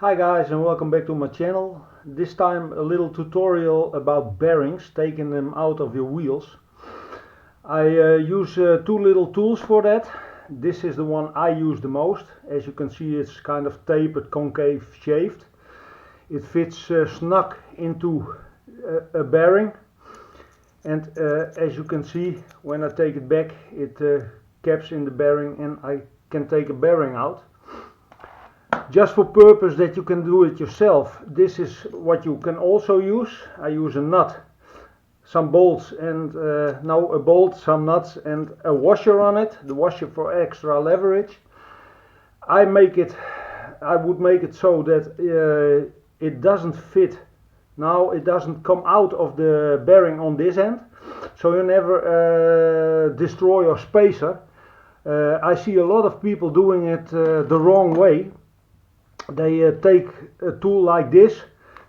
Hi guys, and welcome back to my channel. This time a little tutorial about bearings, taking them out of your wheels. I use two little tools for that. This is the one I use the most. As you can see, it's kind of tapered, concave shaped. It fits snug into a bearing, and as you can see, when I take it back, it caps in the bearing and I can take a bearing out. Just for purpose that you can do it yourself, this is what you can also use. I use a nut, some bolts, and a bolt, some nuts, and a washer on it, the washer for extra leverage. I would make it so that it doesn't fit. Now it doesn't come out of the bearing on this end, so you never destroy your spacer. I see a lot of people doing it the wrong way. They take a tool like this,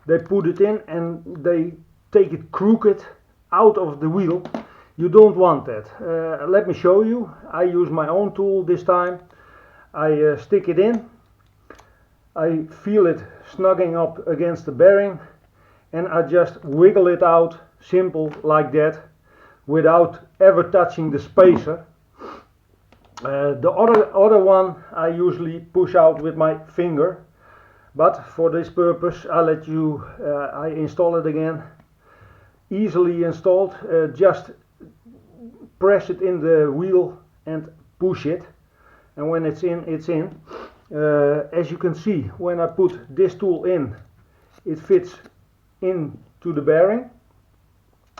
they put it in and they take it crooked out of the wheel. You don't want that. Let me show you. I use my own tool this time. I stick it in, I feel it snugging up against the bearing, and I just wiggle it out, simple like that, without ever touching the spacer. The other one I usually push out with my finger, but for this purpose I install it again. Easily installed. Just press it in the wheel and push it, and when it's in, it's in. As you can see, when I put this tool in, it fits into the bearing,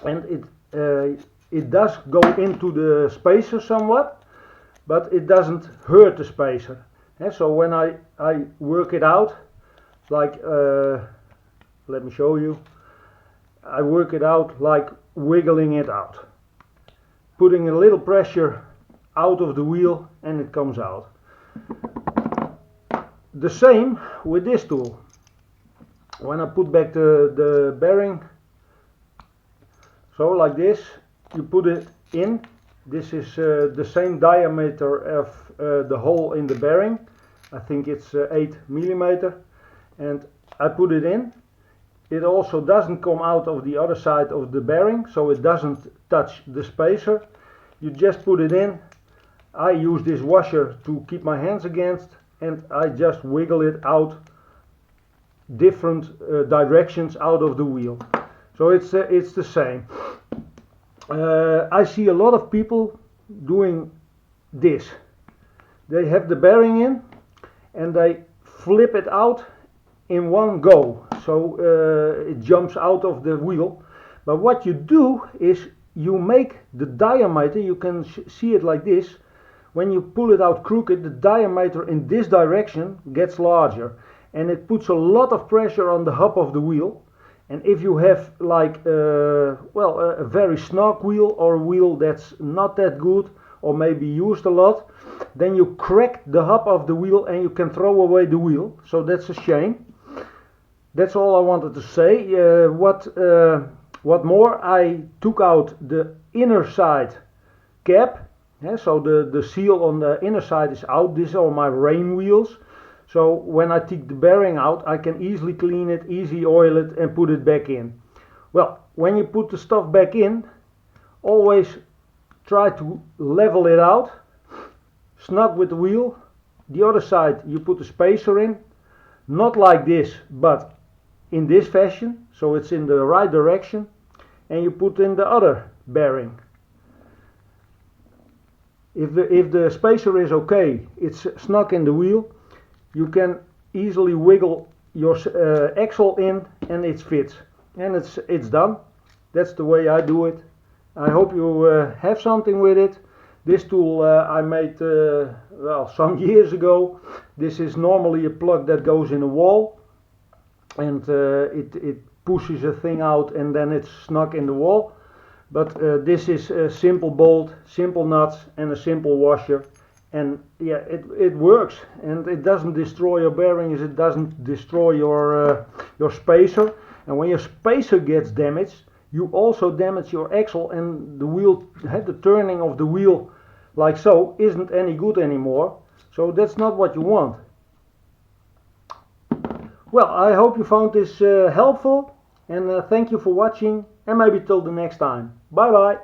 and it does go into the spacer somewhat, but it doesn't hurt the spacer. So when I work it out, like let me show you, I work it out like wiggling it out, putting a little pressure out of the wheel, and it comes out. The same with this tool. When I put back the bearing, so like this, you put it in. This is the same diameter of the hole in the bearing. I think it's 8 mm, and I put it in. It also doesn't come out of the other side of the bearing, so it doesn't touch the spacer. You just put it in. I use this washer to keep my hands against, and I just wiggle it out different directions out of the wheel. So it's the same. I see a lot of people doing this. They have the bearing in and they flip it out in one go, so it jumps out of the wheel. But what you do is you make the diameter, you can see it like this. When you pull it out crooked, the diameter in this direction gets larger, and it puts a lot of pressure on the hub of the wheel. And if you have like a very snug wheel, or a wheel that's not that good, or maybe used a lot, then you crack the hub of the wheel and you can throw away the wheel. So that's a shame. That's all I wanted to say. What more? I took out the inner side cap. So the seal on the inner side is out. These are my rain wheels. So when I take the bearing out, I can easily clean it, easy oil it, and put it back in. Well, when you put the stuff back in, always try to level it out, snug with the wheel. The other side you put the spacer in, not like this, but in this fashion, so it's in the right direction, and you put in the other bearing. If the spacer is okay, it's snug in the wheel, you can easily wiggle your axle in and it fits, and it's done. That's the way I do it. I hope you have something with it. This tool I made some years ago. This is normally a plug that goes in a wall, and it pushes a thing out and then it's snug in the wall. But this is a simple bolt, simple nuts, and a simple washer. And yeah, it works, and it doesn't destroy your bearings, it doesn't destroy your spacer. And when your spacer gets damaged, you also damage your axle, and the wheel, the turning of the wheel like so isn't any good anymore. So that's not what you want. Well, I hope you found this helpful, and thank you for watching, and maybe till the next time. Bye bye.